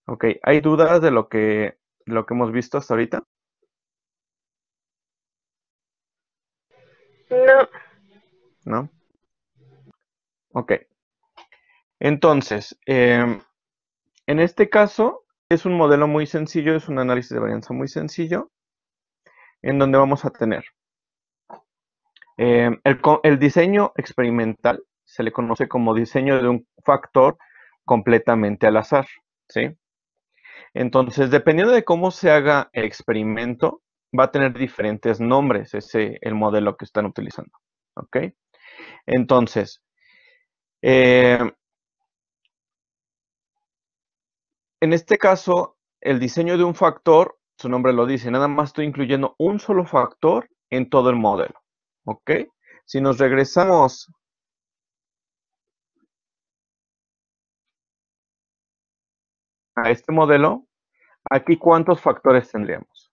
Ok, ¿hay dudas de lo que hemos visto hasta ahorita? No. ¿No? Ok. Entonces, en este caso es un modelo muy sencillo, es un análisis de varianza muy sencillo, en donde vamos a tener el diseño experimental, se le conoce como diseño de un factor completamente al azar, ¿sí? Entonces, dependiendo de cómo se haga el experimento, va a tener diferentes nombres el modelo que están utilizando, ¿ok? Entonces, eh, en este caso, el diseño de un factor, su nombre lo dice, nada más estoy incluyendo un solo factor en todo el modelo, ¿ok? Si nos regresamos a este modelo, aquí ¿cuántos factores tendríamos?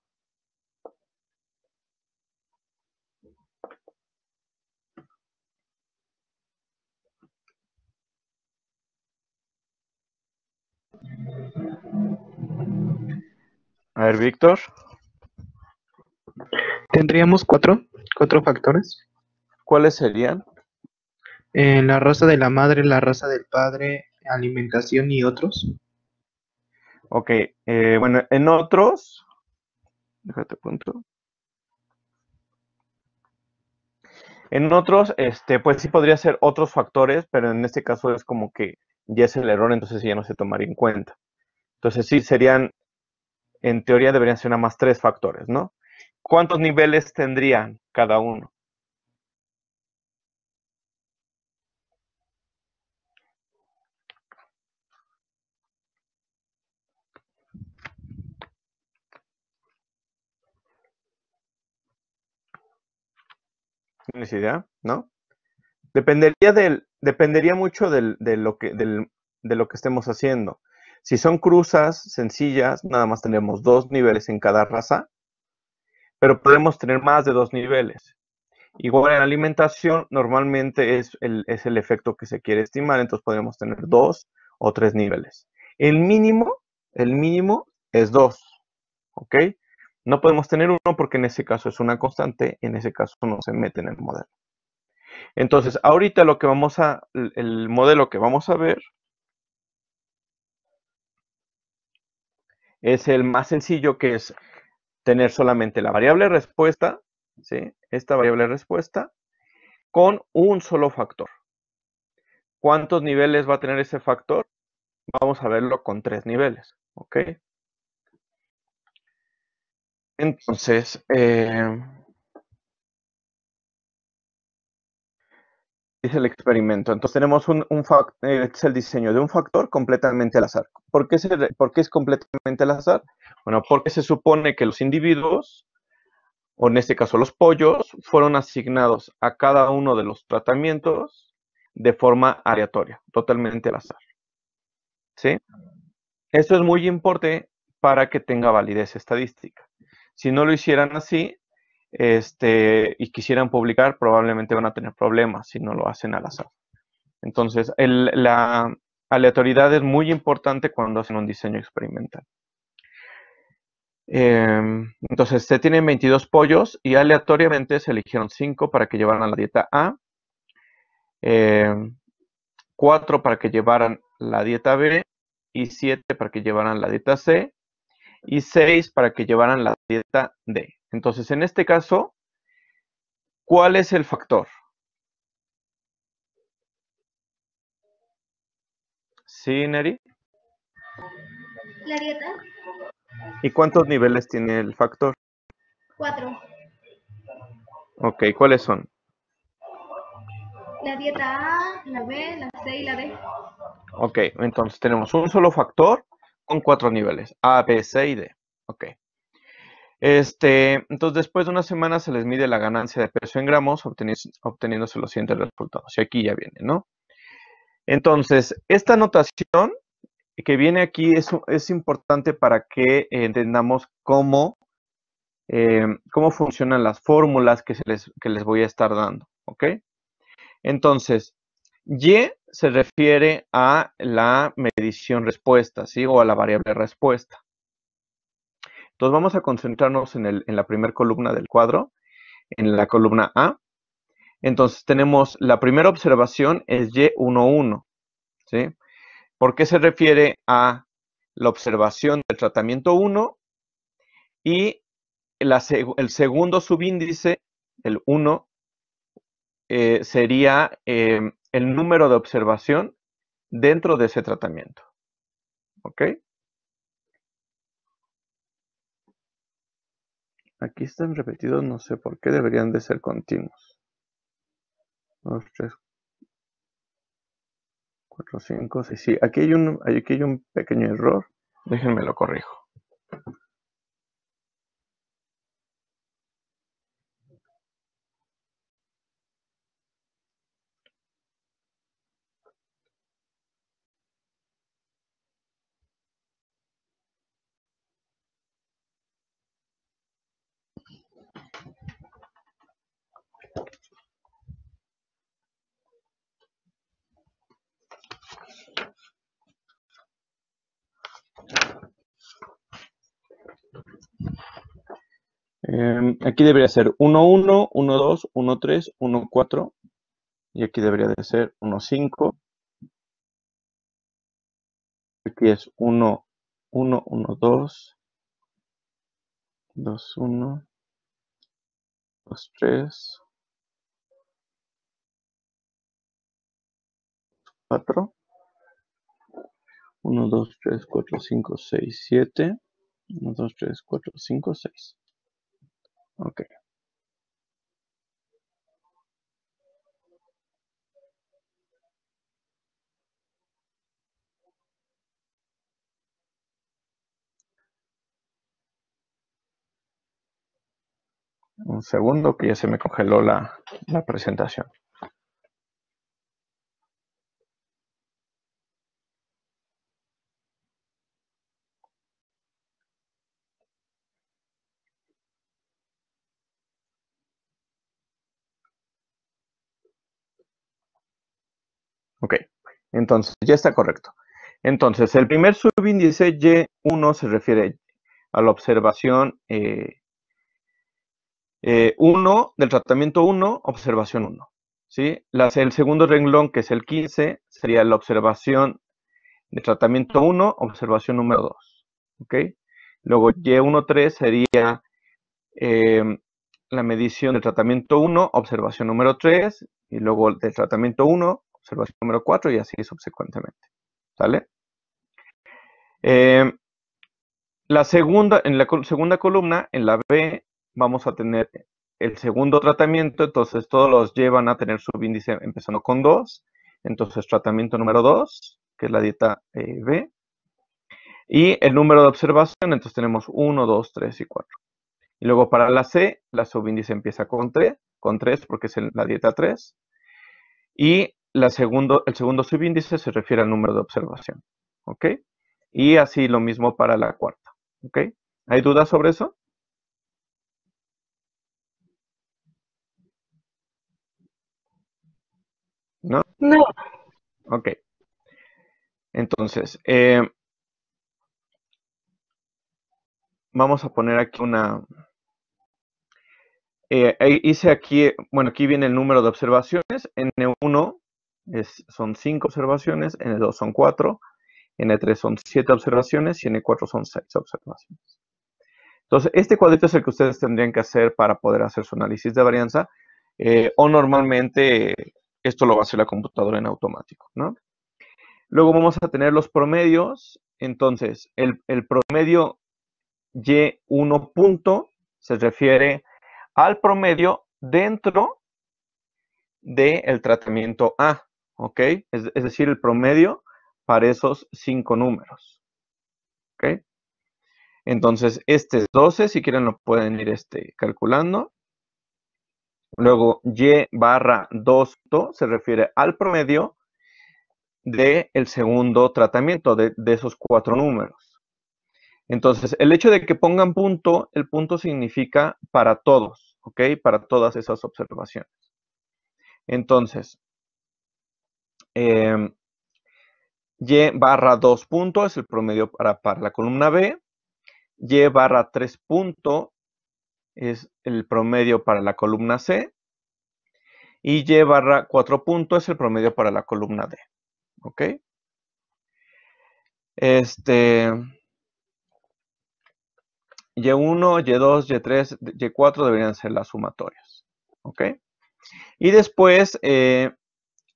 A ver, Víctor, Tendríamos cuatro factores. ¿cuáles serían? La raza de la madre, la raza del padre, alimentación y otros. Ok, bueno, en otros, déjate punto. En otros, pues sí podría ser otros factores, pero en este caso es como que ya es el error, entonces ya no se tomaría en cuenta. Entonces sí serían, en teoría deberían ser nada más tres factores, ¿no? ¿Cuántos niveles tendrían cada uno? ¿Tienes idea? ¿No? Dependería mucho de lo que estemos haciendo. Si son cruzas sencillas, nada más tenemos dos niveles en cada raza, pero podemos tener más de dos niveles. Igual en alimentación, normalmente es el efecto que se quiere estimar, entonces podemos tener dos o tres niveles. El mínimo, el mínimo es dos, ¿ok? No podemos tener uno porque en ese caso es una constante, en ese caso no se mete en el modelo. Entonces, ahorita el modelo que vamos a ver es el más sencillo, que es tener solamente la variable respuesta, ¿sí? Esta variable respuesta con un solo factor. ¿Cuántos niveles va a tener ese factor? Vamos a verlo con tres niveles, ¿ok? Entonces, es el experimento. Entonces tenemos es el diseño de un factor completamente al azar. ¿Por qué es completamente al azar? Bueno, porque se supone que los individuos, o en este caso los pollos, fueron asignados a cada uno de los tratamientos de forma aleatoria, totalmente al azar, ¿sí? Esto es muy importante para que tenga validez estadística. Si no lo hicieran así, y quisieran publicar, probablemente van a tener problemas si no lo hacen al azar. Entonces, la aleatoriedad es muy importante cuando hacen un diseño experimental. Entonces, se tienen 22 pollos y aleatoriamente se eligieron 5 para que llevaran la dieta A, 4 para que llevaran la dieta B y 7 para que llevaran la dieta C y 6 para que llevaran la dieta D. Entonces, en este caso, ¿cuál es el factor? ¿Sí, Neri? La dieta, ¿Y cuántos niveles tiene el factor? 4. Ok, ¿cuáles son? La dieta A, la B, la C y la D. Ok, entonces tenemos un solo factor con 4 niveles, A, B, C y D. Ok. Entonces después de una semana se les mide la ganancia de peso en gramos, obteniéndose los siguientes resultados. Y aquí ya viene, ¿no? Entonces, esta notación que viene aquí es importante para que entendamos cómo funcionan las fórmulas que les voy a estar dando, ¿ok? Entonces, Y se refiere a la medición respuesta, ¿sí? O a la variable respuesta. Entonces vamos a concentrarnos en la primera columna del cuadro, en la columna A. Entonces tenemos la primera observación es Y11, ¿sí? ¿Por qué se refiere a la observación del tratamiento 1? Y el segundo subíndice, el 1, sería el número de observación dentro de ese tratamiento. ¿Ok? Aquí están repetidos, no sé por qué, deberían de ser continuos. 2, 3, 4, 5, 6. Sí, aquí hay un pequeño error. Déjenme lo corrijo. Aquí debería ser 1, 1, 1, 2, 1, 3, 1, 4. Y aquí debería de ser 1, 5. Aquí es 1, 1, 1, 2, 2, 1, 2, 3, 4. 1, 2, 3, 4, 5, 6, 7. 1, 2, 3, 4, 5, 6. Ok. Un segundo que ya se me congeló la presentación. Ok, entonces ya está correcto. Entonces, el primer subíndice Y1 se refiere a la observación 1 del tratamiento 1, observación 1. ¿Sí? El segundo renglón, que es el 15, sería la observación de tratamiento 1, observación número 2. ¿Ok? Luego Y13 sería la medición del tratamiento 1, observación número 3, y luego del tratamiento 1, observación número 4, y así subsecuentemente. ¿Sale? En la segunda columna, en la B, vamos a tener el segundo tratamiento, entonces todos los Y van a tener subíndice empezando con 2, entonces tratamiento número 2, que es la dieta B, y el número de observación, entonces tenemos 1, 2, 3 y 4. Y luego para la C, la subíndice empieza con 3 porque es la dieta 3, y el segundo subíndice se refiere al número de observación, ¿ok? Y así lo mismo para la cuarta, ¿ok? ¿Hay dudas sobre eso? ¿No? No. Ok. Entonces, vamos a poner aquí hice aquí, bueno, aquí viene el número de observaciones. N1 son 5 observaciones, N2 son 4, N3 son 7 observaciones y N4 son 6 observaciones. Entonces, este cuadrito es el que ustedes tendrían que hacer para poder hacer su análisis de varianza, o normalmente esto lo va a hacer la computadora en automático, ¿no? Luego vamos a tener los promedios. Entonces, el promedio Y1 punto se refiere al promedio dentro del tratamiento A, ¿ok? Es decir, el promedio para esos 5 números, ¿ok? Entonces, este es 12, si quieren lo pueden ir calculando. Luego, Y barra 2 se refiere al promedio del segundo tratamiento, de esos 4 números. Entonces, el hecho de que pongan punto, el punto significa para todos, ¿ok? Para todas esas observaciones. Entonces, Y barra 2 punto es el promedio para la columna B. Y barra 3 punto es el promedio para la columna C. Y Y barra 4 punto es el promedio para la columna D. ¿Ok? Y1, Y2, Y3, Y4 deberían ser las sumatorias. ¿Ok? Y después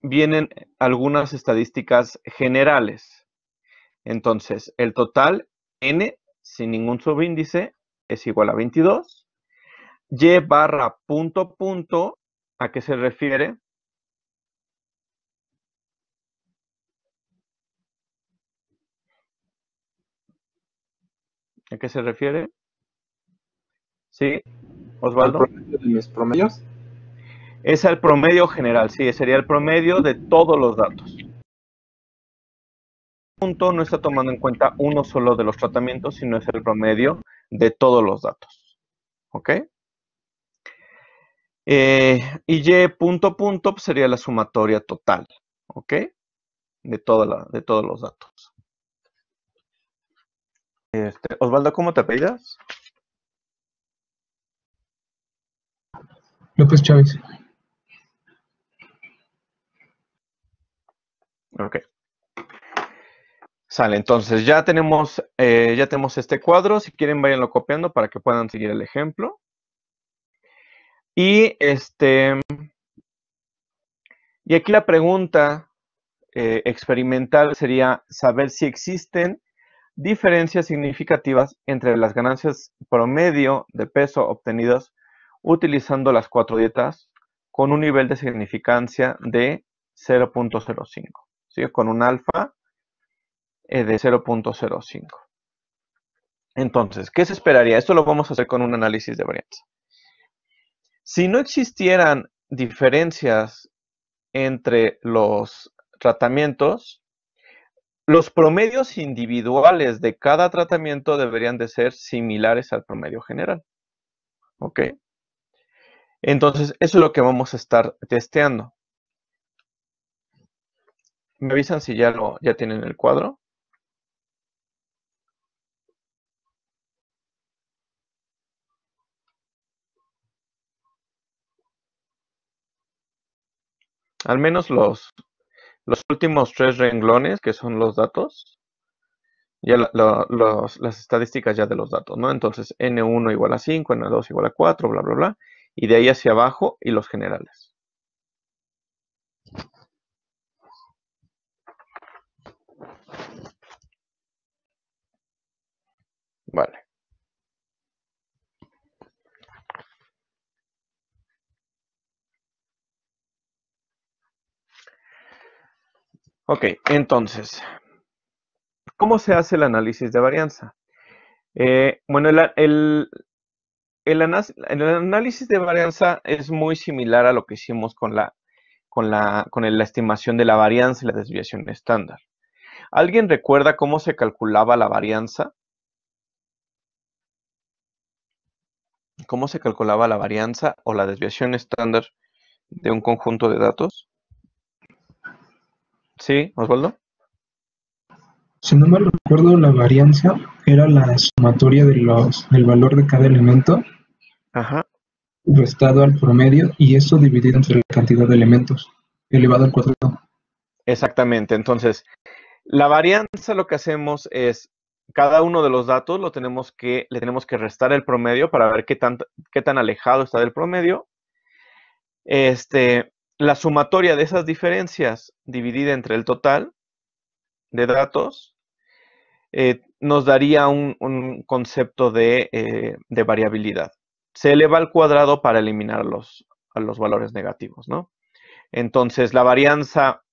vienen algunas estadísticas generales. Entonces, el total n sin ningún subíndice es igual a 22. Y barra punto punto, ¿a qué se refiere? ¿A qué se refiere? ¿Sí, ¿Al Osvaldo? promedio de mis promedios? Es el promedio general, sí, sería el promedio de todos los datos. Punto no está tomando en cuenta uno solo de los tratamientos, sino es el promedio de todos los datos. ¿Ok? Y Y punto punto pues, sería la sumatoria total. ¿Ok? De todos los datos. Osvaldo, ¿cómo te apellidas? López Chávez. Ok. Sale, entonces ya tenemos este cuadro. Si quieren, váyanlo copiando para que puedan seguir el ejemplo. Y aquí la pregunta experimental sería saber si existen diferencias significativas entre las ganancias promedio de peso obtenidas utilizando las 4 dietas con un nivel de significancia de 0.05, ¿sí? Con un alfa de 0.05. Entonces, ¿qué se esperaría? Esto lo vamos a hacer con un análisis de varianza. Si no existieran diferencias entre los tratamientos, los promedios individuales de cada tratamiento deberían de ser similares al promedio general. ¿Ok? Entonces, eso es lo que vamos a estar testeando. ¿Me avisan si ya tienen el cuadro? Al menos los últimos 3 renglones, que son los datos, ya las estadísticas ya de los datos, ¿no? Entonces, N1 igual a 5, N2 igual a 4, bla, bla, bla. Y de ahí hacia abajo, y los generales. Vale. Ok, entonces, ¿cómo se hace el análisis de varianza? Bueno, el análisis de varianza es muy similar a lo que hicimos con la estimación de la varianza y la desviación estándar. ¿Alguien recuerda cómo se calculaba la varianza? ¿Cómo se calculaba la varianza o la desviación estándar de un conjunto de datos? ¿Sí, Osvaldo? Si no mal recuerdo, la varianza era la sumatoria del valor de cada elemento Ajá. restado al promedio y eso dividido entre la cantidad de elementos elevado al cuadrado. Exactamente. Entonces, la varianza lo que hacemos es cada uno de los datos le tenemos que restar el promedio para ver qué tan alejado está del promedio. La sumatoria de esas diferencias dividida entre el total de datos nos daría un concepto de variabilidad. Se eleva al cuadrado para eliminar a los valores negativos, ¿no? Entonces, la varianza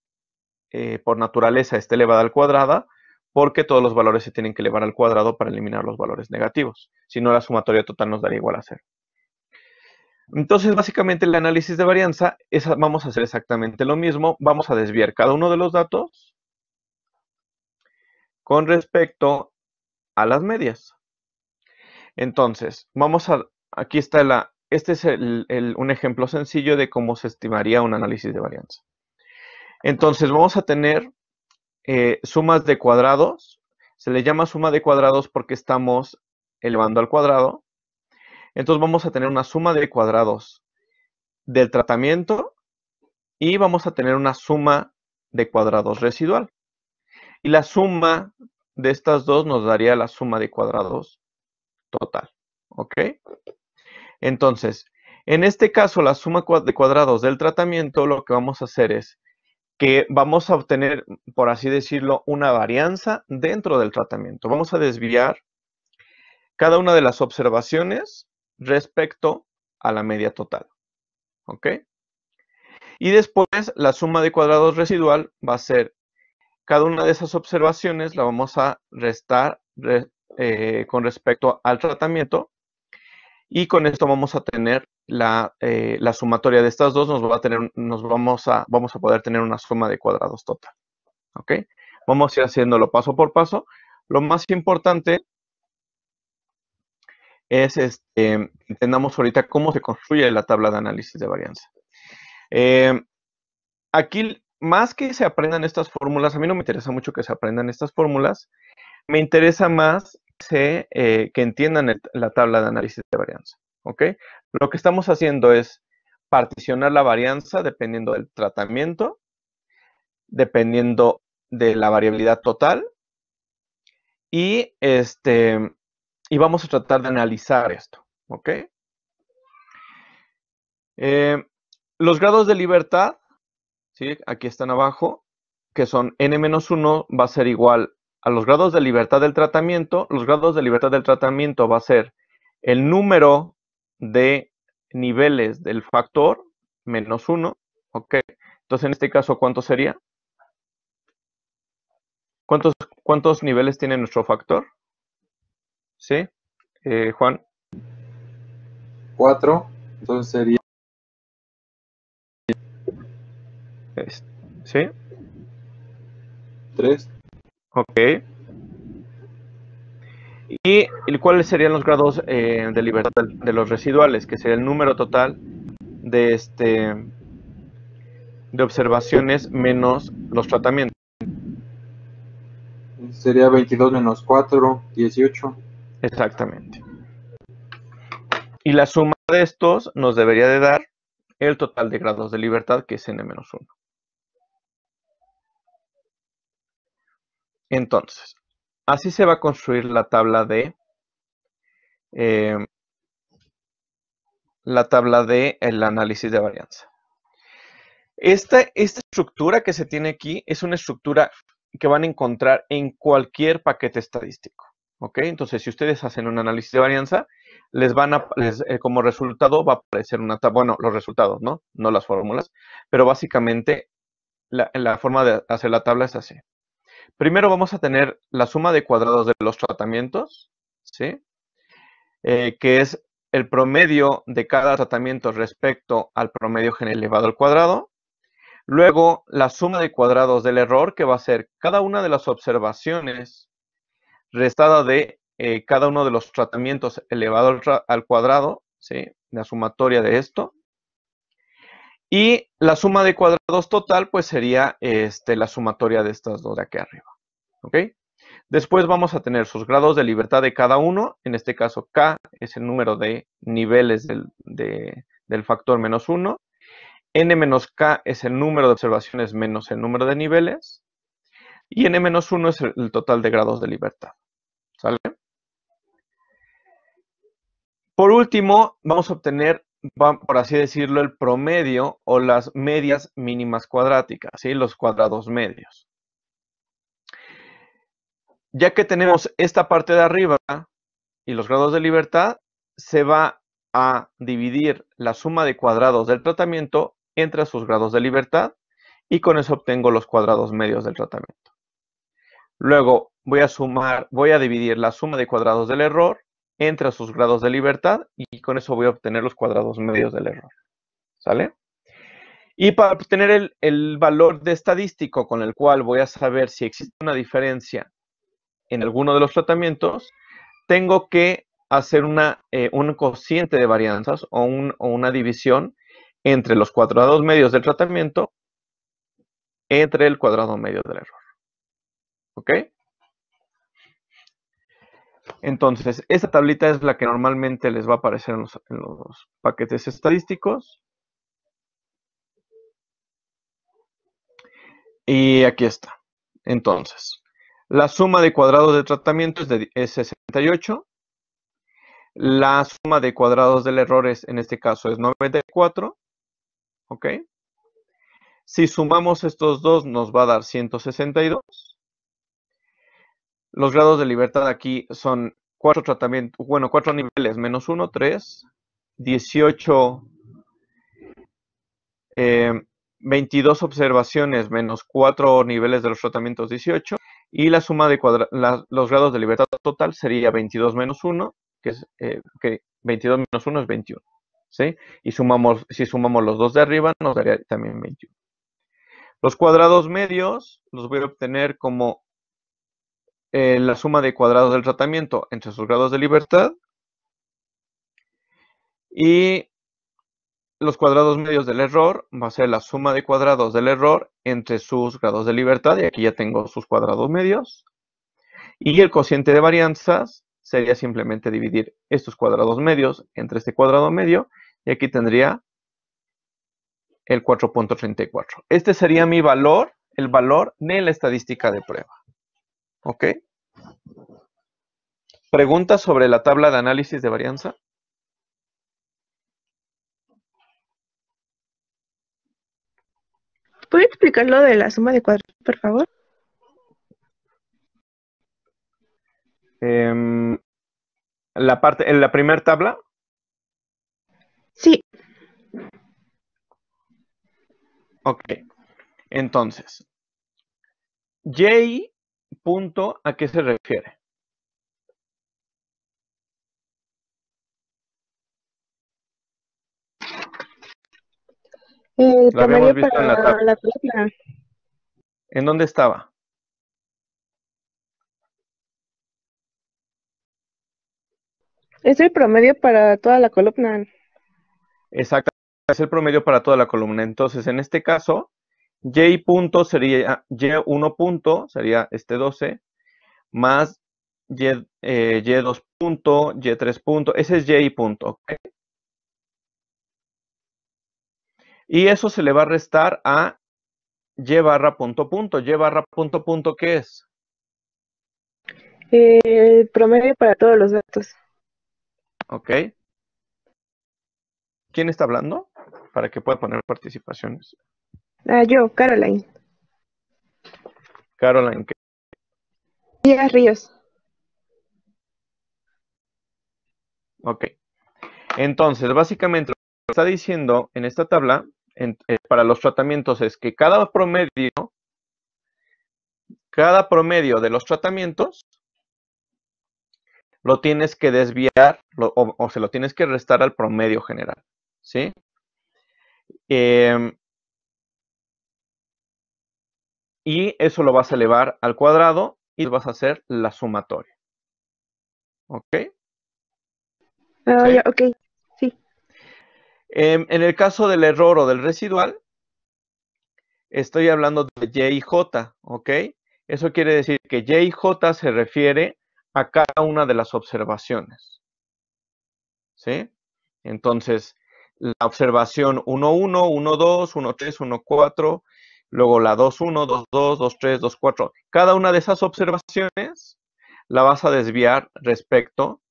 por naturaleza está elevada al cuadrado porque todos los valores se tienen que elevar al cuadrado para eliminar los valores negativos. Si no, la sumatoria total nos daría igual a 0. Entonces, básicamente, el análisis de varianza vamos a hacer exactamente lo mismo. Vamos a desviar cada uno de los datos con respecto a las medias. Entonces, aquí está este es un ejemplo sencillo de cómo se estimaría un análisis de varianza. Entonces vamos a tener sumas de cuadrados. Se le llama suma de cuadrados porque estamos elevando al cuadrado. Entonces vamos a tener una suma de cuadrados del tratamiento y vamos a tener una suma de cuadrados residual. Y la suma de estas dos nos daría la suma de cuadrados total. ¿Ok? Entonces, en este caso, la suma de cuadrados del tratamiento, lo que vamos a hacer es que vamos a obtener, por así decirlo, una varianza dentro del tratamiento. Vamos a desviar cada una de las observaciones respecto a la media total. ¿Ok? Y después, la suma de cuadrados residual va a ser cada una de esas observaciones la vamos a restar con respecto al tratamiento y con esto vamos a tener la sumatoria de estas dos, vamos a poder tener una suma de cuadrados total. ¿Ok? Vamos a ir haciéndolo paso por paso. Lo más importante es entendamos ahorita cómo se construye la tabla de análisis de varianza. Aquí, más que se aprendan estas fórmulas, a mí no me interesa mucho que se aprendan estas fórmulas, me interesa más que entiendan la tabla de análisis de varianza. ¿Ok? Lo que estamos haciendo es particionar la varianza dependiendo del tratamiento, dependiendo de la variabilidad total, y vamos a tratar de analizar esto. ¿Ok? Los grados de libertad, ¿sí? Aquí están abajo, que son n-1 va a ser igual a los grados de libertad del tratamiento. Los grados de libertad del tratamiento va a ser el número de niveles del factor menos 1. ¿Ok? Entonces, en este caso, ¿cuánto sería? ¿Cuántos niveles tiene nuestro factor? ¿Sí? Juan. 4. Entonces sería... ¿Sí? 3. Ok. ¿Y cuáles serían los grados de libertad de los residuales? Que sería el número total de observaciones menos los tratamientos. Sería 22 menos 4, 18. Exactamente. Y la suma de estos nos debería de dar el total de grados de libertad, que es n-1. Entonces, así se va a construir la tabla de el análisis de varianza. Esta estructura que se tiene aquí es una estructura que van a encontrar en cualquier paquete estadístico. ¿Ok? Entonces, si ustedes hacen un análisis de varianza, como resultado va a aparecer una tabla, bueno, los resultados, ¿no? No las fórmulas, pero básicamente la forma de hacer la tabla es así. Primero vamos a tener la suma de cuadrados de los tratamientos, ¿sí? Que es el promedio de cada tratamiento respecto al promedio general elevado al cuadrado. Luego, la suma de cuadrados del error, que va a ser cada una de las observaciones restada de cada uno de los tratamientos elevado al cuadrado, ¿sí? La sumatoria de esto. Y la suma de cuadrados total, pues sería la sumatoria de estas dos de aquí arriba. ¿Ok? Después vamos a tener sus grados de libertad de cada uno. En este caso, K es el número de niveles del factor menos 1. N menos K es el número de observaciones menos el número de niveles. Y N menos 1 es el total de grados de libertad. ¿Sale? Por último, vamos a obtener, por así decirlo, el promedio o las medias mínimas cuadráticas, ¿sí? Los cuadrados medios. Ya que tenemos esta parte de arriba y los grados de libertad, se va a dividir la suma de cuadrados del tratamiento entre sus grados de libertad y con eso obtengo los cuadrados medios del tratamiento. Luego voy a dividir la suma de cuadrados del error entre sus grados de libertad y con eso voy a obtener los cuadrados medios del error. ¿Sale? Y para obtener el valor de estadístico con el cual voy a saber si existe una diferencia en alguno de los tratamientos, tengo que hacer un cociente de varianzas o una división entre los cuadrados medios del tratamiento entre el cuadrado medio del error. ¿Ok? Entonces, esta tablita es la que normalmente les va a aparecer en los paquetes estadísticos. Y aquí está. Entonces, la suma de cuadrados de tratamiento es 68. La suma de cuadrados del error en este caso es 94. ¿Ok? Si sumamos estos dos nos va a dar 162. Los grados de libertad aquí son 4 tratamientos, bueno, 4 niveles menos 1, 3, 18, 22 observaciones menos 4 niveles de los tratamientos 18, y la suma de los grados de libertad total sería 22 menos 1, que es 22 menos 1 es 21, ¿sí? Y si sumamos los dos de arriba nos daría también 21. Los cuadrados medios los voy a obtener como la suma de cuadrados del tratamiento entre sus grados de libertad, y los cuadrados medios del error va a ser la suma de cuadrados del error entre sus grados de libertad, y aquí ya tengo sus cuadrados medios, y el cociente de varianzas sería simplemente dividir estos cuadrados medios entre este cuadrado medio, y aquí tendría el 4.34. Este sería mi valor, el valor de la estadística de prueba. ¿Ok? ¿Preguntas sobre la tabla de análisis de varianza? ¿Puede explicar lo de la suma de cuadrados, por favor? En la primera tabla. Sí. Ok. Entonces, J punto, ¿a qué se refiere? El La habíamos promedio visto en la para tabla. la columna. ¿En dónde estaba? Es el promedio para toda la columna. Exacto, es el promedio para toda la columna. Entonces, en este caso, J punto sería Y1 punto, sería este 12, más Y2 punto, Y3 punto, ese es Y punto, ¿ok? Y eso se le va a restar a Y barra punto punto. Y barra punto punto, ¿qué es? El promedio para todos los datos. ¿Ok? ¿Quién está hablando? Para que pueda poner participaciones. Yo, Caroline. Caroline, ¿qué? Díaz Ríos. Ok. Entonces, básicamente lo que está diciendo en esta tabla para los tratamientos es que cada promedio de los tratamientos lo tienes que desviar o se lo tienes que restar al promedio general, ¿sí? Y eso lo vas a elevar al cuadrado y vas a hacer la sumatoria. ¿Ok? ¿Sí? Ya, ok. Sí. En el caso del error o del residual, estoy hablando de Y y J, ¿ok? Eso quiere decir que Y y J se refiere a cada una de las observaciones, ¿sí? Entonces, la observación 1.1, 1.2, 1.3, 1.4, luego la 2.1, 2.2, 2.3, 2.4. Cada una de esas observaciones la vas a desviar respecto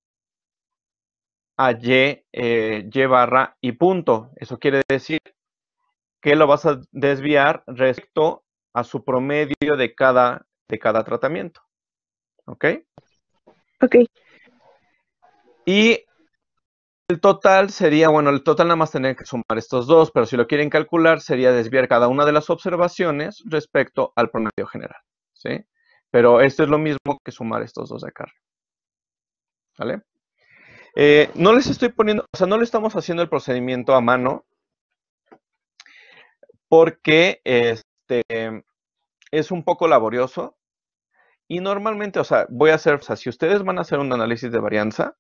a Y barra y punto. Eso quiere decir que lo vas a desviar respecto a su promedio de cada tratamiento. ¿Ok? Ok. Y el total sería, bueno, el total nada más tener que sumar estos dos, pero si lo quieren calcular sería desviar cada una de las observaciones respecto al promedio general, ¿sí? Pero esto es lo mismo que sumar estos dos de acá. ¿Vale? No les estoy poniendo, o sea, no le estamos haciendo el procedimiento a mano porque es un poco laborioso y normalmente, o sea, voy a hacer, o sea, si ustedes van a hacer un análisis de varianza,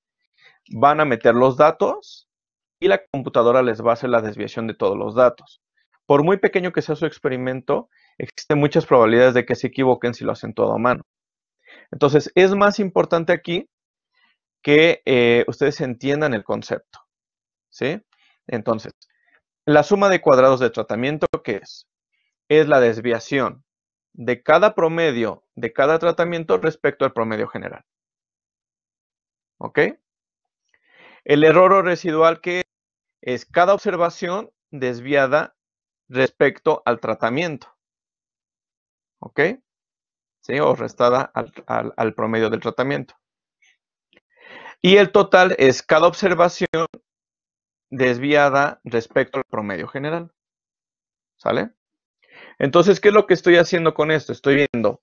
van a meter los datos y la computadora les va a hacer la desviación de todos los datos. Por muy pequeño que sea su experimento, existen muchas probabilidades de que se equivoquen si lo hacen todo a mano. Entonces, es más importante aquí que ustedes entiendan el concepto, ¿sí? Entonces, la suma de cuadrados de tratamiento, ¿qué es? Es la desviación de cada promedio de cada tratamiento respecto al promedio general. ¿Ok? El error residual, que es cada observación desviada respecto al tratamiento. ¿Ok? ¿Sí? O restada al promedio del tratamiento. Y el total es cada observación desviada respecto al promedio general. ¿Sale? Entonces, ¿qué es lo que estoy haciendo con esto? Estoy viendo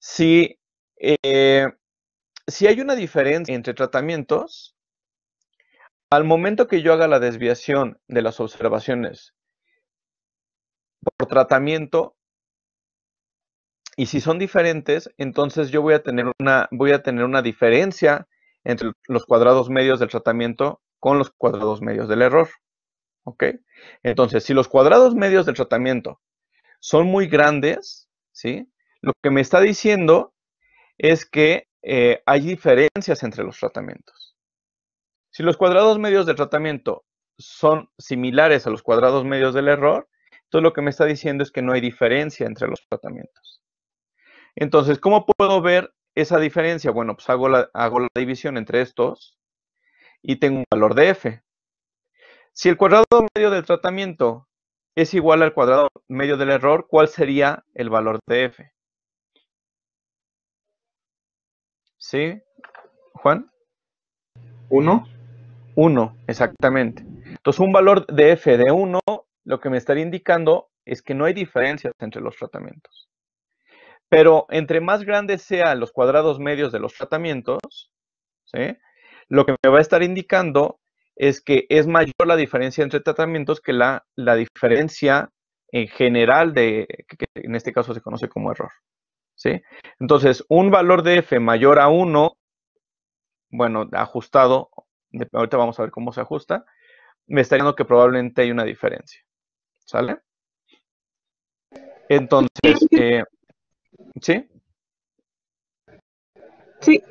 si hay una diferencia entre tratamientos, al momento que yo haga la desviación de las observaciones por tratamiento, y si son diferentes, entonces yo voy a tener una diferencia entre los cuadrados medios del tratamiento con los cuadrados medios del error. ¿Ok? Entonces, si los cuadrados medios del tratamiento son muy grandes, ¿sí? Lo que me está diciendo es que hay diferencias entre los tratamientos. Si los cuadrados medios del tratamiento son similares a los cuadrados medios del error, entonces lo que me está diciendo es que no hay diferencia entre los tratamientos. Entonces, ¿cómo puedo ver esa diferencia? Bueno, pues hago la división entre estos y tengo un valor de f. Si el cuadrado medio del tratamiento es igual al cuadrado medio del error, ¿cuál sería el valor de f? ¿Sí, Juan? 1. 1, exactamente. Entonces, un valor de f de 1, lo que me estaría indicando es que no hay diferencias entre los tratamientos. Pero entre más grandes sean los cuadrados medios de los tratamientos, ¿sí? Lo que me va a estar indicando es que es mayor la diferencia entre tratamientos que la diferencia en general que en este caso se conoce como error, ¿sí? Entonces, un valor de f mayor a 1, bueno, ajustado, ahorita vamos a ver cómo se ajusta, me está diciendo que probablemente hay una diferencia, ¿sale? Entonces, ¿sí? Sí,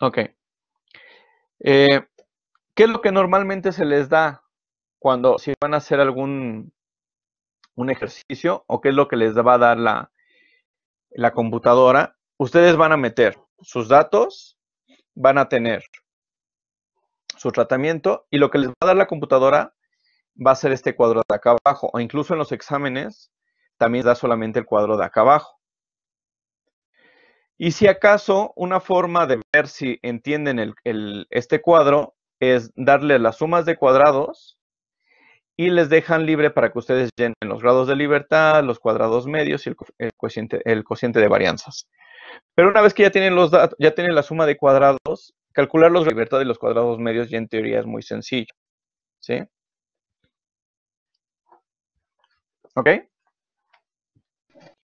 Ok. ¿Qué es lo que normalmente se les da si van a hacer un ejercicio, o qué es lo que les va a dar la computadora? Ustedes van a meter sus datos, van a tener su tratamiento, y lo que les va a dar la computadora va a ser este cuadro de acá abajo, o incluso en los exámenes también da solamente el cuadro de acá abajo. Y si acaso, una forma de ver si entienden este cuadro es darle las sumas de cuadrados y les dejan libre para que ustedes llenen los grados de libertad, los cuadrados medios y el cociente de varianzas. Pero una vez que ya tienen los datos, ya tienen la suma de cuadrados, calcular los de libertad y los cuadrados medios ya en teoría es muy sencillo. ¿Sí? ¿Ok?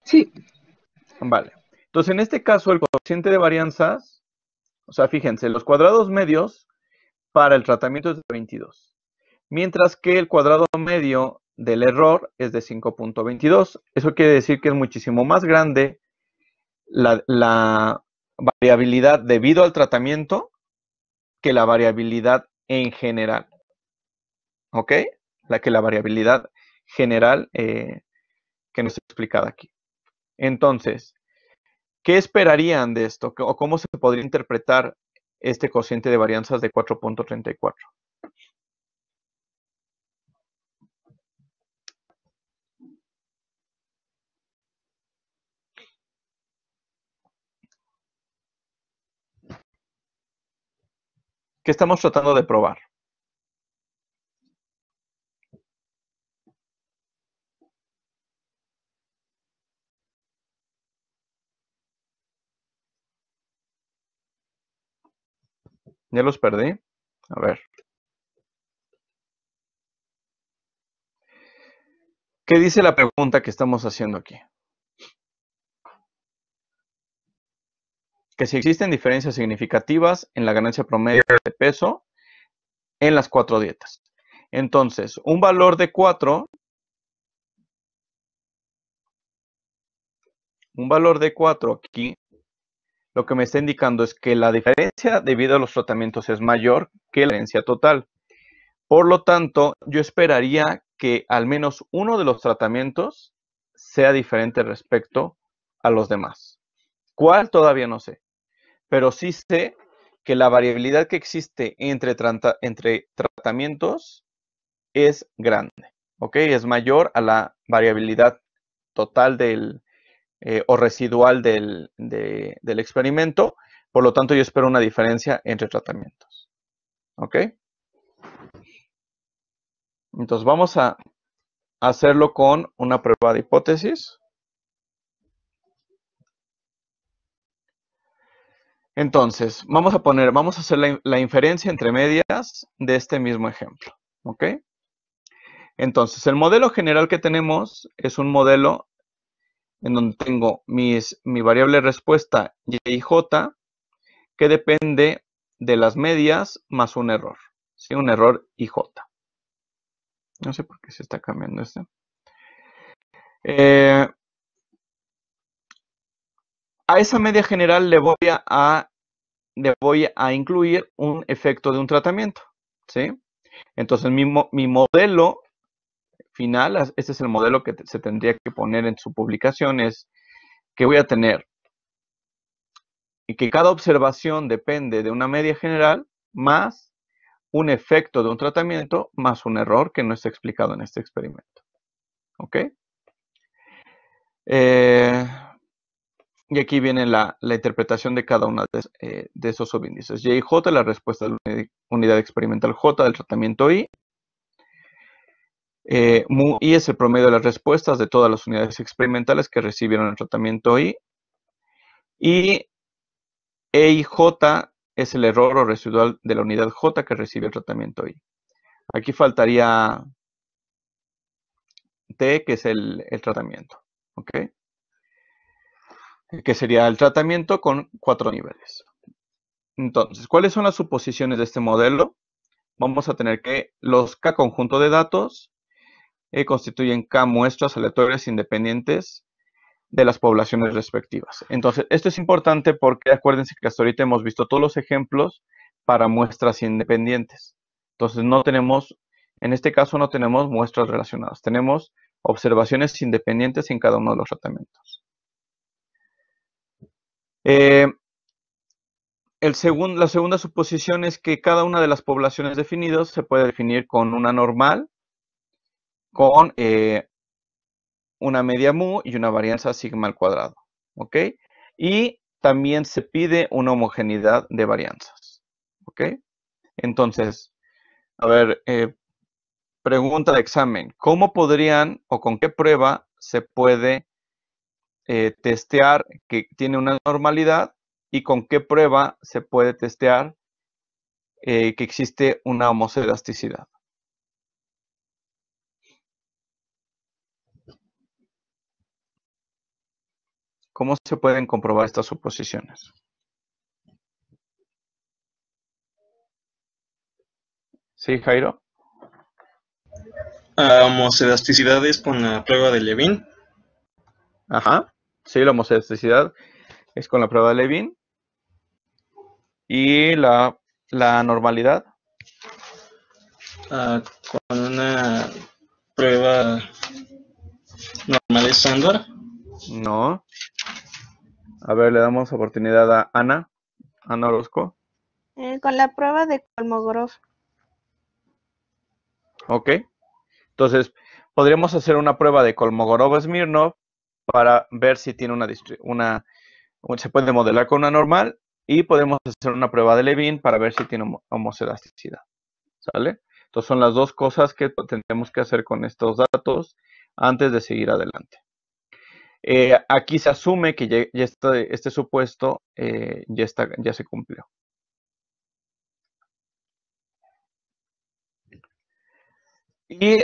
sí, Vale. Entonces, en este caso, el cociente de varianzas, o sea, fíjense, los cuadrados medios para el tratamiento es de 22. Mientras que el cuadrado medio del error es de 5.22. Eso quiere decir que es muchísimo más grande la variabilidad debido al tratamiento que la variabilidad en general. ¿Ok? La variabilidad general que nos he explicado aquí. Entonces, ¿qué esperarían de esto? ¿O cómo se podría interpretar este cociente de varianzas de 4.34? ¿Qué estamos tratando de probar? ¿Ya los perdí? A ver. ¿Qué dice la pregunta que estamos haciendo aquí? Que si existen diferencias significativas en la ganancia promedio de peso en las 4 dietas. Entonces, un valor de 4 un valor de 4 aquí, lo que me está indicando es que la diferencia debido a los tratamientos es mayor que la diferencia total. Por lo tanto, yo esperaría que al menos uno de los tratamientos sea diferente respecto a los demás. ¿Cuál? Todavía no sé. Pero sí sé que la variabilidad que existe entre tratamientos es grande, ¿ok? Es mayor a la variabilidad total o residual del experimento. Por lo tanto, yo espero una diferencia entre tratamientos, ¿ok? Entonces, vamos a hacerlo con una prueba de hipótesis. Entonces, vamos a hacer la inferencia entre medias de este mismo ejemplo, ¿ok? Entonces, el modelo general que tenemos es un modelo en donde tengo mi variable respuesta y y j, que depende de las medias más un error, ¿sí? Un error y j. No sé por qué se está cambiando este. A esa media general le voy a incluir un efecto de un tratamiento, ¿sí? Entonces, mi modelo final, este es el modelo que se tendría que poner en su publicación, es que voy a tener y que cada observación depende de una media general más un efecto de un tratamiento más un error que no está explicado en este experimento. ¿Ok? Y aquí viene la interpretación de cada uno de esos subíndices. Y y J, la respuesta de la unidad experimental J del tratamiento I. Mu I es el promedio de las respuestas de todas las unidades experimentales que recibieron el tratamiento I. Y E y J es el error o residual de la unidad J que recibe el tratamiento I. Aquí faltaría T, que es el tratamiento. ¿Ok? Que sería el tratamiento con 4 niveles. Entonces, ¿cuáles son las suposiciones de este modelo? Vamos a tener que los K conjunto de datos constituyen K muestras aleatorias independientes de las poblaciones respectivas. Entonces, esto es importante porque acuérdense que hasta ahorita hemos visto todos los ejemplos para muestras independientes. Entonces, en este caso no tenemos muestras relacionadas, tenemos observaciones independientes en cada uno de los tratamientos. La segunda suposición es que cada una de las poblaciones definidas se puede definir con una normal, con una media mu y una varianza sigma al cuadrado. ¿Ok? Y también se pide una homogeneidad de varianzas. ¿Ok? Entonces, a ver, pregunta de examen. ¿Cómo podrían o con qué prueba se puede testear que tiene una normalidad y con qué prueba se puede testear que existe una homoscedasticidad? ¿Cómo se pueden comprobar estas suposiciones? ¿Sí, Jairo? Homoscedasticidades con la prueba de Levin. Ajá. Sí, la homoscedasticidad es con la prueba de Levin. ¿Y la normalidad? Con una prueba normal estándar. No. A ver, le damos oportunidad a Ana Orozco. Con la prueba de Kolmogorov. Ok. Entonces, podríamos hacer una prueba de Kolmogorov-Smirnov para ver si tiene se puede modelar con una normal, y podemos hacer una prueba de Levin para ver si tiene homoscedasticidad. ¿Sale? Entonces, son las dos cosas que tendremos que hacer con estos datos antes de seguir adelante. Aquí se asume que ya este supuesto ya se cumplió. Y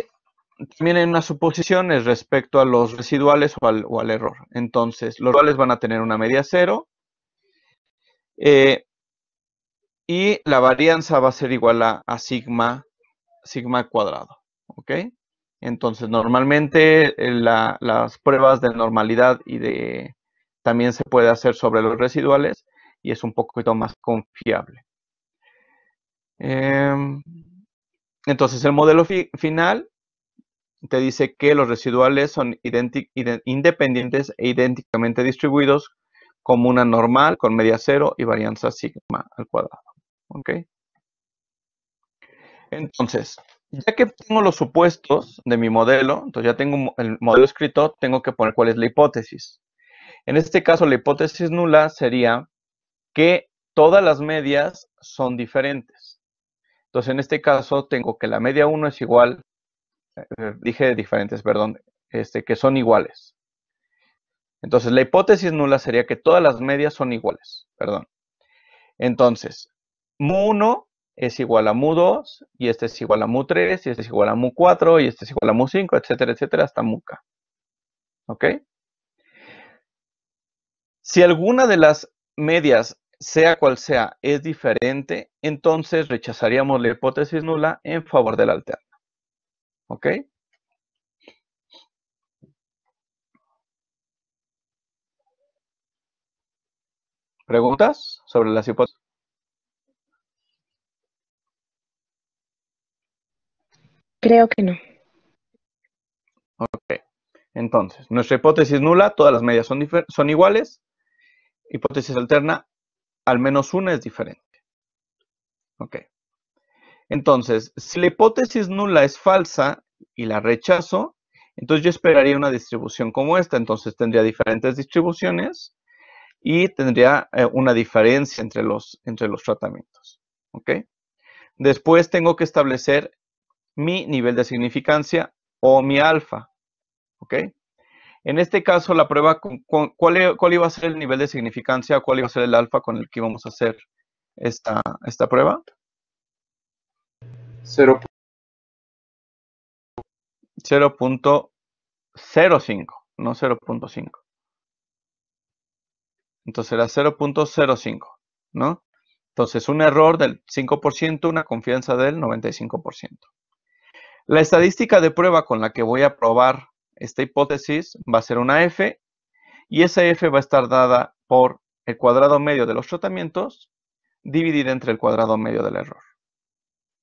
también hay unas suposiciones respecto a los residuales o al error. Entonces, los residuales van a tener una media 0 y la varianza va a ser igual a sigma cuadrado. ¿Ok? Entonces, normalmente las pruebas de normalidad y de también se puede hacer sobre los residuales y es un poquito más confiable. Entonces, el modelo final te dice que los residuales son independientes e idénticamente distribuidos como una normal con media cero y varianza sigma al cuadrado. ¿Ok? Entonces, ya que tengo los supuestos de mi modelo, entonces ya tengo el modelo escrito, tengo que poner cuál es la hipótesis. En este caso, la hipótesis nula sería que todas las medias son diferentes. Entonces, en este caso, tengo que la media 1 es igual, dije diferentes, perdón, que son iguales. Entonces, la hipótesis nula sería que todas las medias son iguales, perdón. Entonces, mu1 es igual a mu2, y este es igual a mu3, y este es igual a mu4, y este es igual a mu5, etcétera, etcétera, hasta muk. ¿Ok? Si alguna de las medias, sea cual sea, es diferente, entonces rechazaríamos la hipótesis nula en favor de la alterna. ¿Ok? ¿Preguntas sobre las hipótesis? Creo que no. Ok. Entonces, nuestra hipótesis nula, todas las medias son iguales. Hipótesis alterna, al menos una es diferente. Ok. Entonces, si la hipótesis nula es falsa y la rechazo, entonces yo esperaría una distribución como esta. Entonces tendría diferentes distribuciones y tendría una diferencia entre los tratamientos. ¿Ok? Después tengo que establecer mi nivel de significancia o mi alfa. ¿Ok? En este caso, la prueba, ¿cuál iba a ser el nivel de significancia o cuál iba a ser el alfa con el que íbamos a hacer esta prueba? 0.05, no 0.5. Entonces era 0.05, ¿no? Entonces un error del 5%, una confianza del 95%. La estadística de prueba con la que voy a probar esta hipótesis va a ser una F, y esa F va a estar dada por el cuadrado medio de los tratamientos dividida entre el cuadrado medio del error.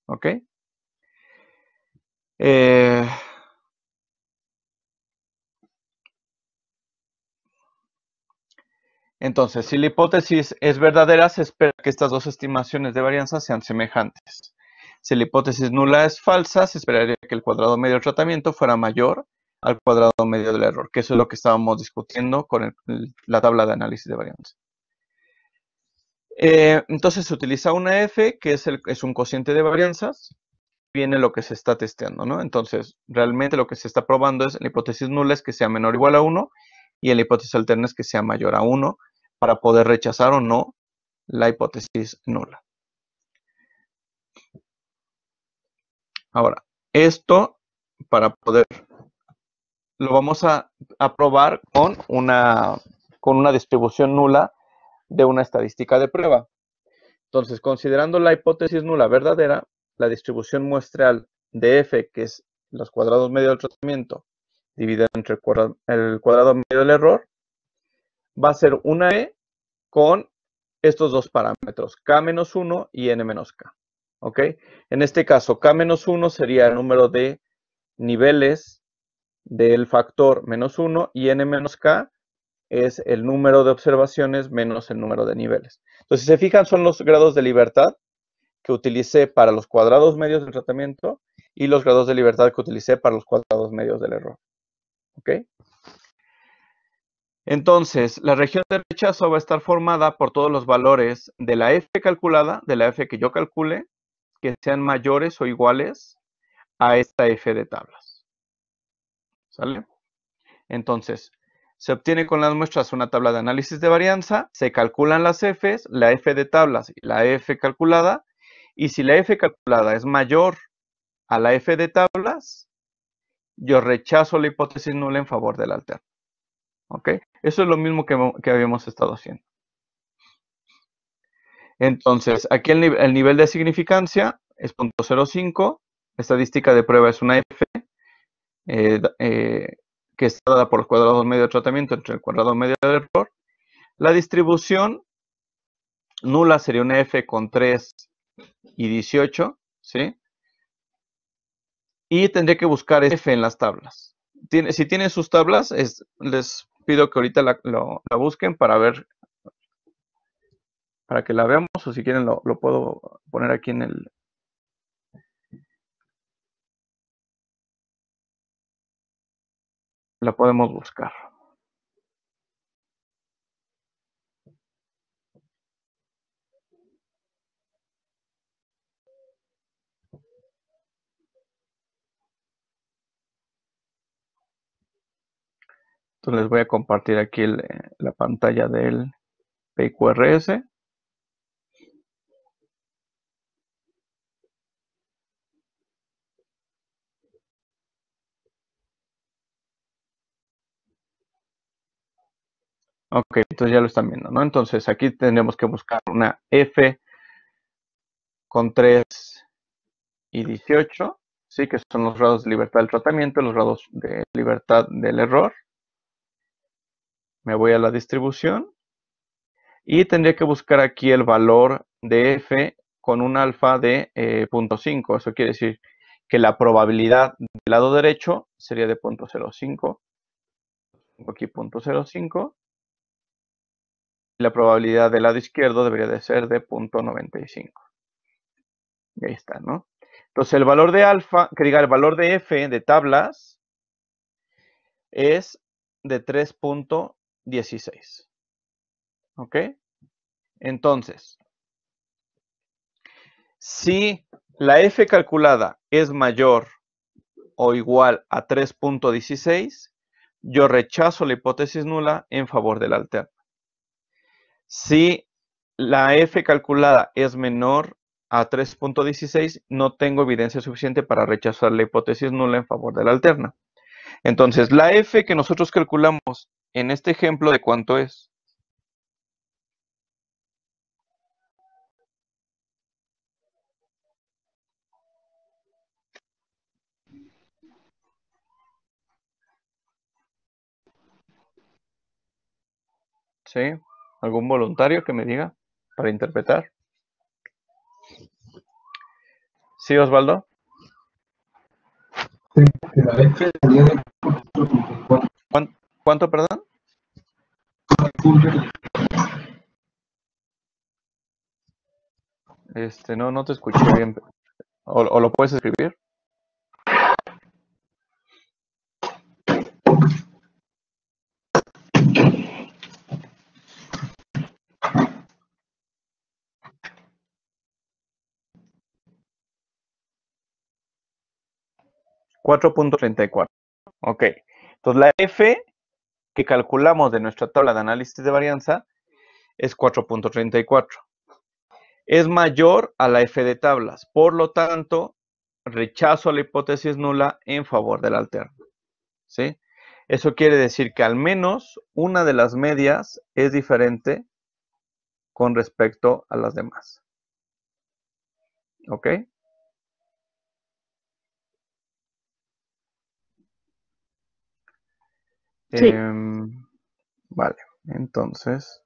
¿Ok? Entonces, si la hipótesis es verdadera, se espera que estas dos estimaciones de varianza sean semejantes. Si la hipótesis nula es falsa, se esperaría que el cuadrado medio del tratamiento fuera mayor al cuadrado medio del error, que eso es lo que estábamos discutiendo con la tabla de análisis de varianza. Entonces se utiliza una F, que es un cociente de varianzas, viene lo que se está testeando, ¿no? Entonces, realmente lo que se está probando es la hipótesis nula es que sea menor o igual a 1, y en la hipótesis alterna es que sea mayor a 1, para poder rechazar o no la hipótesis nula. Ahora, esto, para poder, lo vamos a probar con una distribución nula de una estadística de prueba. Entonces, considerando la hipótesis nula verdadera, la distribución muestral de F, que es los cuadrados medio del tratamiento, dividido entre el cuadrado medio del error, va a ser una E con estos dos parámetros, K-1 y N-K. ¿Ok? En este caso, K-1 sería el número de niveles del factor -1 y N-K es el número de observaciones menos el número de niveles. Entonces, si se fijan, son los grados de libertad que utilicé para los cuadrados medios del tratamiento y los grados de libertad que utilicé para los cuadrados medios del error. ¿Ok? Entonces, la región de rechazo va a estar formada por todos los valores de la F calculada, de la F que yo calcule, que sean mayores o iguales a esta F de tablas. ¿Sale? Entonces, se obtiene con las muestras una tabla de análisis de varianza, se calculan las Fs, la F de tablas y la F calculada, y si la F calculada es mayor a la F de tablas, yo rechazo la hipótesis nula en favor de la alterna. ¿Ok? Eso es lo mismo que habíamos estado haciendo. Entonces, aquí el nivel de significancia es 0.05, estadística de prueba es una F, que está dada por los cuadrados medio de tratamiento entre el cuadrado medio del error, La distribución nula sería una F con 3 y 18, ¿sí? Y tendré que buscar F en las tablas. Si tienen sus tablas, les pido que ahorita la busquen para ver, para que la veamos, o si quieren lo puedo poner aquí en el... La podemos buscar. Entonces les voy a compartir aquí la pantalla del PQRS. Ok, entonces ya lo están viendo, ¿no? Entonces aquí tendremos que buscar una F con 3 y 18, ¿sí? Que son los grados de libertad del tratamiento, los grados de libertad del error. Me voy a la distribución y tendría que buscar aquí el valor de F con un alfa de 0.5. Eso quiere decir que la probabilidad del lado derecho sería de 0.05. Aquí 0.05. La probabilidad del lado izquierdo debería de ser de 0.95. Y ahí está, ¿no? Entonces el valor de alfa, el valor de F de tablas es de 3.16. ¿Ok? Entonces, si la F calculada es mayor o igual a 3.16, yo rechazo la hipótesis nula en favor de la alterna. Si la F calculada es menor a 3.16, no tengo evidencia suficiente para rechazar la hipótesis nula en favor de la alterna. Entonces, la F que nosotros calculamos en este ejemplo, ¿de cuánto es? ¿Sí? ¿Algún voluntario que me diga para interpretar? ¿Sí, Osvaldo? Sí, que la F sería de 4.4. ¿Cuánto, perdón? No te escuché bien. ¿O lo puedes escribir? $4.34. Ok. Entonces la F que calculamos de nuestra tabla de análisis de varianza es 4.34. Es mayor a la F de tablas. Por lo tanto, rechazo la hipótesis nula en favor de la alterna. ¿Sí? Eso quiere decir que al menos una de las medias es diferente con respecto a las demás. ¿Ok? Sí. Vale, entonces...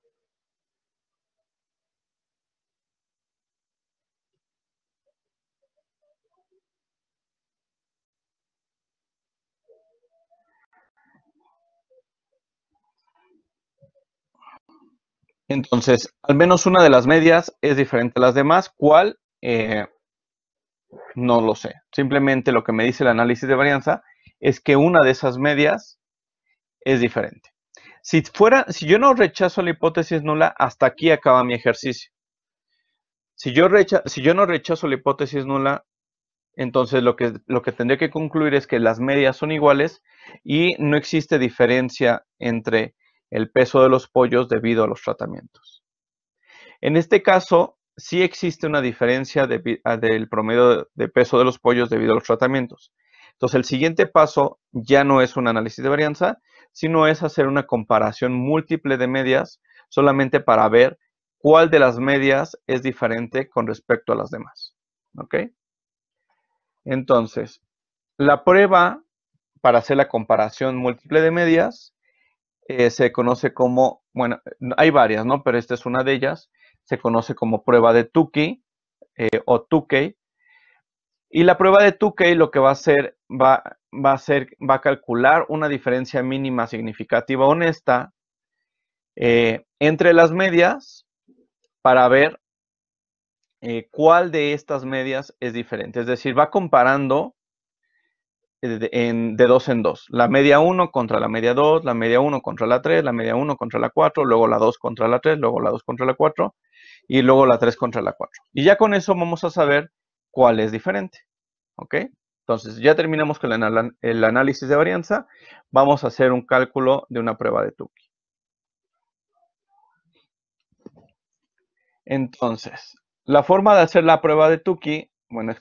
Entonces, al menos una de las medias es diferente a las demás. ¿Cuál? No lo sé. Simplemente lo que me dice el análisis de varianza es que una de esas medias es diferente. Si yo no rechazo la hipótesis nula, hasta aquí acaba mi ejercicio. Si yo no rechazo la hipótesis nula, entonces lo que tendría que concluir es que las medias son iguales y no existe diferencia entre el peso de los pollos debido a los tratamientos. En este caso, sí existe una diferencia del promedio de peso de los pollos debido a los tratamientos. Entonces, el siguiente paso ya no es un análisis de varianza, sino es hacer una comparación múltiple de medias solamente para ver cuál de las medias es diferente con respecto a las demás. ¿Ok? Entonces, la prueba para hacer la comparación múltiple de medias se conoce como bueno, hay varias, ¿no? Pero esta es una de ellas. Se conoce como prueba de Tukey o Tukey. Y la prueba de Tukey lo que va a hacer, va a calcular una diferencia mínima significativa honesta entre las medias para ver cuál de estas medias es diferente. Es decir, va comparando de dos en dos. La media 1 contra la media 2, la media 1 contra la 3, la media 1 contra la 4, luego la 2 contra la 3, luego la 2 contra la 4 y luego la 3 contra la 4. Y ya con eso vamos a saber cuál es diferente. ¿Ok? Entonces, ya terminamos con el análisis de varianza. Vamos a hacer un cálculo de una prueba de Tukey. Entonces, la forma de hacer la prueba de Tukey, bueno, se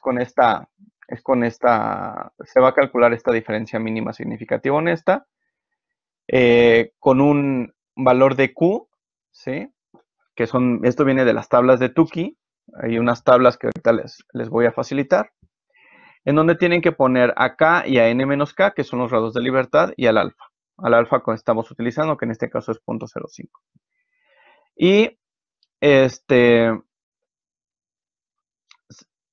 va a calcular esta diferencia mínima significativa honesta con un valor de Q, ¿sí? Esto viene de las tablas de Tukey. Hay unas tablas que ahorita les voy a facilitar, en donde tienen que poner a K y a N menos K, que son los grados de libertad, y al alfa. Al alfa que estamos utilizando, que en este caso es 0.05. Y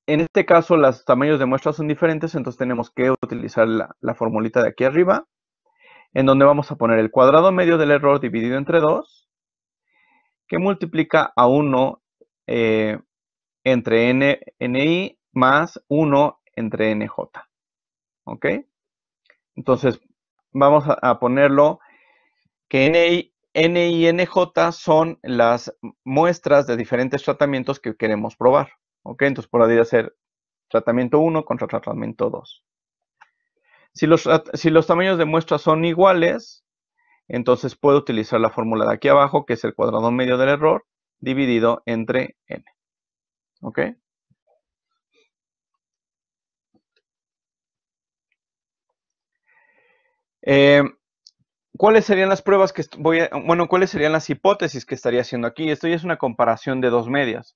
en este caso los tamaños de muestras son diferentes, entonces tenemos que utilizar la formulita de aquí arriba, en donde vamos a poner el cuadrado medio del error dividido entre 2, que multiplica a 1 entre NI más 1 entre NJ. ¿Ok? Entonces, vamos a ponerlo que NI y NJ son las muestras de diferentes tratamientos que queremos probar. ¿Ok? Entonces, podría ser tratamiento 1 contra tratamiento 2. Si los tamaños de muestras son iguales, entonces puedo utilizar la fórmula de aquí abajo, que es el cuadrado medio del error, dividido entre N. ¿Ok? ¿Cuáles serían las pruebas que cuáles serían las hipótesis que estaría haciendo aquí? Esto ya es una comparación de dos medias.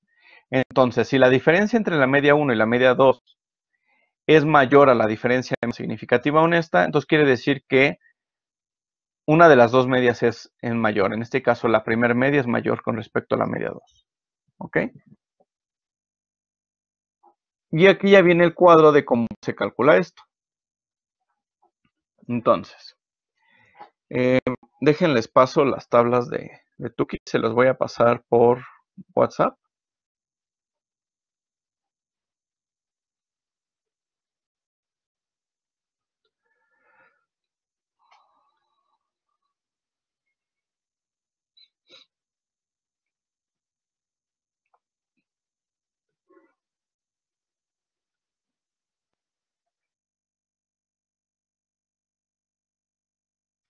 Entonces, si la diferencia entre la media 1 y la media 2 es mayor a la diferencia significativa honesta, entonces quiere decir que una de las dos medias es mayor. En este caso, la primera media es mayor con respecto a la media 2. ¿Ok? Y aquí ya viene el cuadro de cómo se calcula esto. Entonces, déjenles paso las tablas de Tukey. Se los voy a pasar por WhatsApp.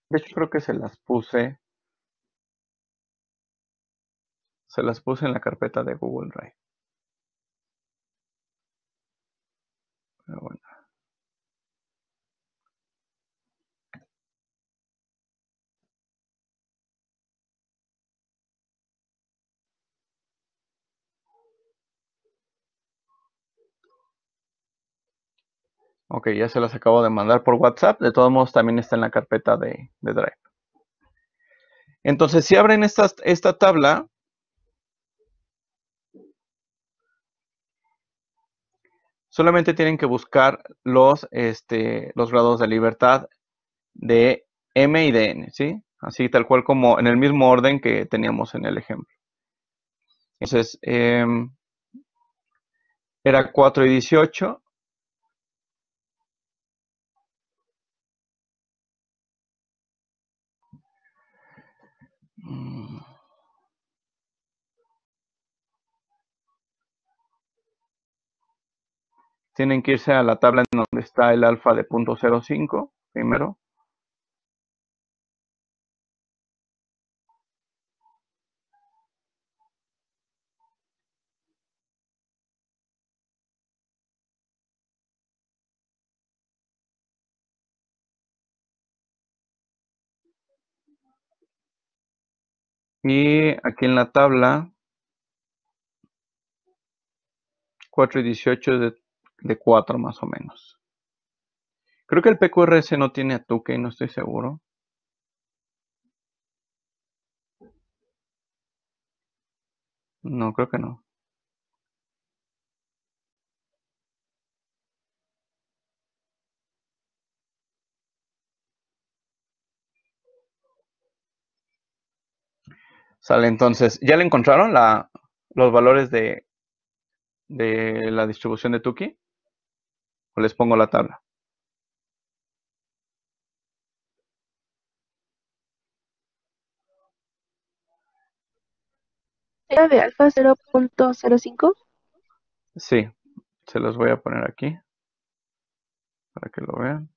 De hecho, creo que se las puse en la carpeta de Google Drive. Pero bueno. Ok, ya se las acabo de mandar por WhatsApp. De todos modos, también está en la carpeta de Drive. Entonces, si abren esta tabla, solamente tienen que buscar los grados de libertad de M y de N, ¿sí? Así tal cual como en el mismo orden que teníamos en el ejemplo. Entonces, era 4 y 18. Tienen que irse a la tabla en donde está el alfa de 0.05 primero. Y aquí en la tabla, 4 y 18 es de 4 más o menos. Creo que el PQRS no tiene a Tukey, no estoy seguro. No, creo que no. Sale, entonces, ¿ya le encontraron los valores de la distribución de Tukey? ¿O les pongo la tabla? ¿Era de alfa 0.05? Sí, se los voy a poner aquí para que lo vean.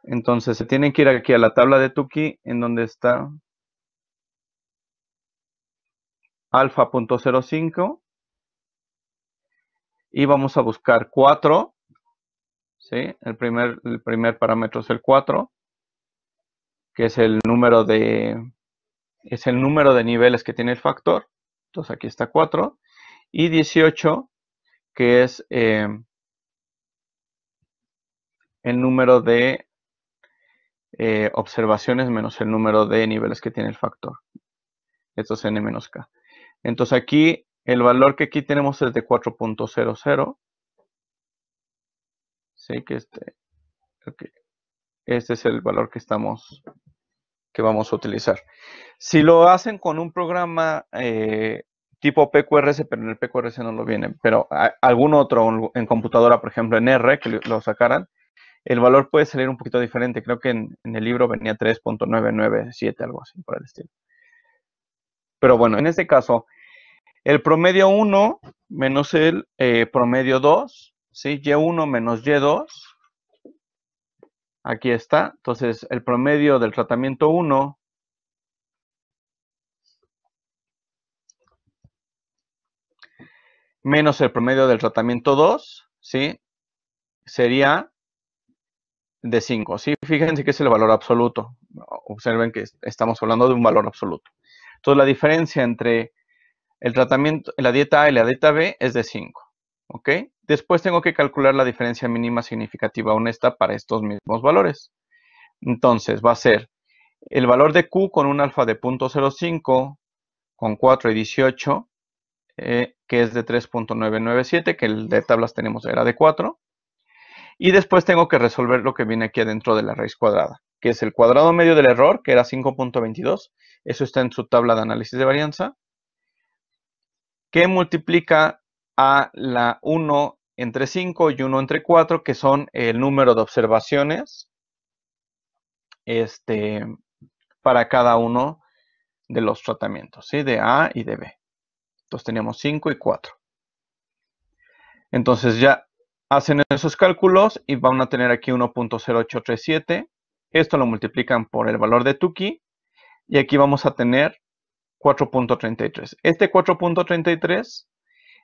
Entonces, se tienen que ir aquí a la tabla de Tukey, en donde está alfa.05, y vamos a buscar 4, ¿sí? El primer parámetro es el 4, que es el número de niveles que tiene el factor. Entonces aquí está 4. Y 18, que es el número de observaciones menos el número de niveles que tiene el factor. Esto es n menos k. Entonces aquí el valor que aquí tenemos es de 4.00. ¿Sí? Que este es el valor que vamos a utilizar. Si lo hacen con un programa tipo PQRS, pero en el PQRS no lo viene, pero algún otro en computadora, por ejemplo en R, que lo sacaran, el valor puede salir un poquito diferente. Creo que en el libro venía 3.997, algo así por el estilo. Pero bueno, en este caso, el promedio 1 menos el promedio 2, ¿sí? Y1 menos Y2. Aquí está. Entonces, el promedio del tratamiento 1 menos el promedio del tratamiento 2, ¿sí? Sería de 5, ¿sí? Fíjense que es el valor absoluto. Observen que estamos hablando de un valor absoluto. Entonces, la diferencia entre el tratamiento, la dieta A y la dieta B es de 5, ¿ok? Después tengo que calcular la diferencia mínima significativa honesta para estos mismos valores. Entonces, va a ser el valor de Q con un alfa de 0.05, con 4 y 18, que es de 3.997, que el de tablas tenemos era de 4. Y después tengo que resolver lo que viene aquí adentro de la raíz cuadrada, que es el cuadrado medio del error, que era 5.22. Eso está en su tabla de análisis de varianza, que multiplica a la 1 entre 5 y 1 entre 4, que son el número de observaciones para cada uno de los tratamientos, ¿sí? De A y de B. Entonces teníamos 5 y 4. Entonces ya hacen esos cálculos y van a tener aquí 1.0837. Esto lo multiplican por el valor de Tukey y aquí vamos a tener 4.33. Este 4.33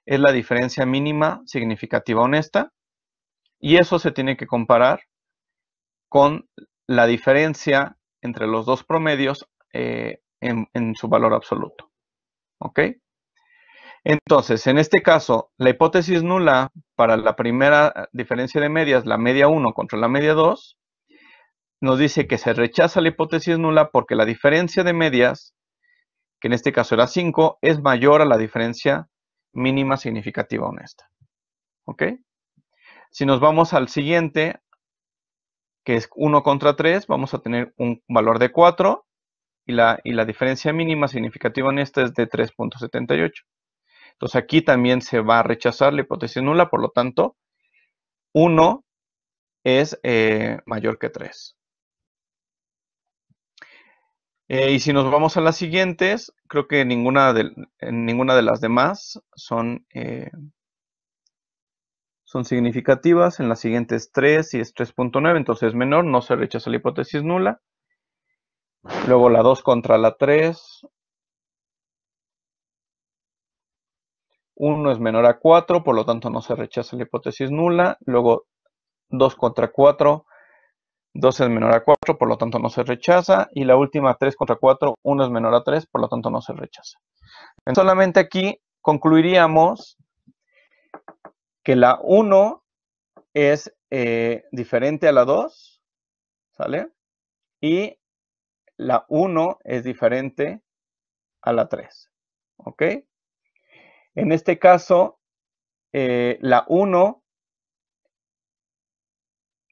es la diferencia mínima significativa honesta y eso se tiene que comparar con la diferencia entre los dos promedios en su valor absoluto. ¿Ok? Entonces, en este caso, la hipótesis nula para la primera diferencia de medias, la media 1 contra la media 2, nos dice que se rechaza la hipótesis nula porque la diferencia de medias, que en este caso era 5, es mayor a la diferencia mínima significativa honesta. ¿Ok? Si nos vamos al siguiente, que es 1 contra 3, vamos a tener un valor de 4 y la diferencia mínima significativa honesta es de 3.78. Entonces aquí también se va a rechazar la hipótesis nula, por lo tanto, 1 es mayor que 3. Y si nos vamos a las siguientes, creo que ninguna de las demás son significativas. En la siguiente es 3 y es 3.9, entonces es menor, no se rechaza la hipótesis nula. Luego la 2 contra la 3. 1 es menor a 4, por lo tanto no se rechaza la hipótesis nula. Luego 2 contra 4, 2 es menor a 4, por lo tanto no se rechaza. Y la última 3 contra 4, 1 es menor a 3, por lo tanto no se rechaza. Solamente aquí concluiríamos que la 1 es diferente a la 2 ¿sale? Y la 1 es diferente a la 3, ¿ok? En este caso, la 1,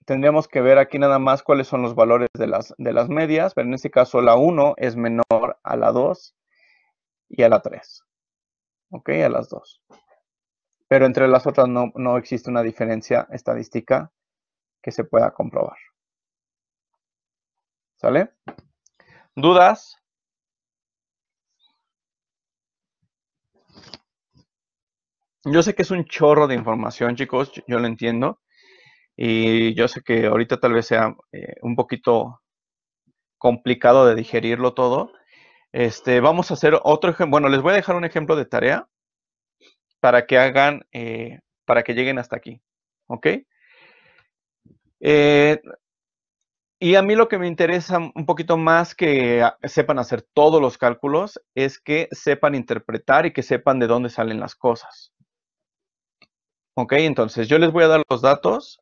tendríamos que ver aquí nada más cuáles son los valores de las medias, pero en este caso la 1 es menor a la 2 y a la 3, ¿ok? A las 2. Pero entre las otras no existe una diferencia estadística que se pueda comprobar. ¿Sale? ¿Dudas? Yo sé que es un chorro de información, chicos, yo lo entiendo. Y yo sé que ahorita tal vez sea un poquito complicado de digerirlo todo. Vamos a hacer otro ejemplo. Bueno, les voy a dejar un ejemplo de tarea para que hagan, para que lleguen hasta aquí. ¿Ok? Y a mí lo que me interesa un poquito más que sepan hacer todos los cálculos es que sepan interpretar y que sepan de dónde salen las cosas. ¿Ok? Entonces yo les voy a dar los datos,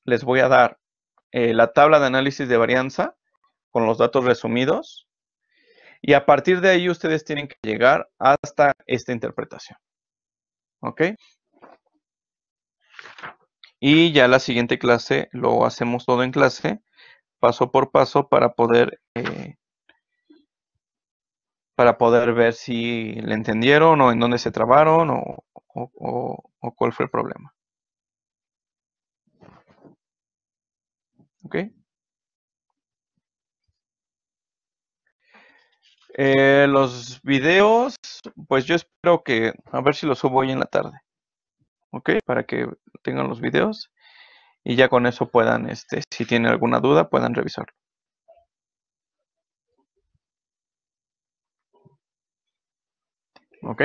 les voy a dar la tabla de análisis de varianza con los datos resumidos y a partir de ahí ustedes tienen que llegar hasta esta interpretación. ¿Ok? Y ya la siguiente clase lo hacemos todo en clase, paso por paso, para poder ver si le entendieron o en dónde se trabaron o cuál fue el problema. ¿Ok? Los videos, pues yo espero que, a ver si los subo hoy en la tarde. ¿Ok? Para que tengan los videos y ya con eso puedan, si tienen alguna duda, puedan revisarlo. ¿Ok?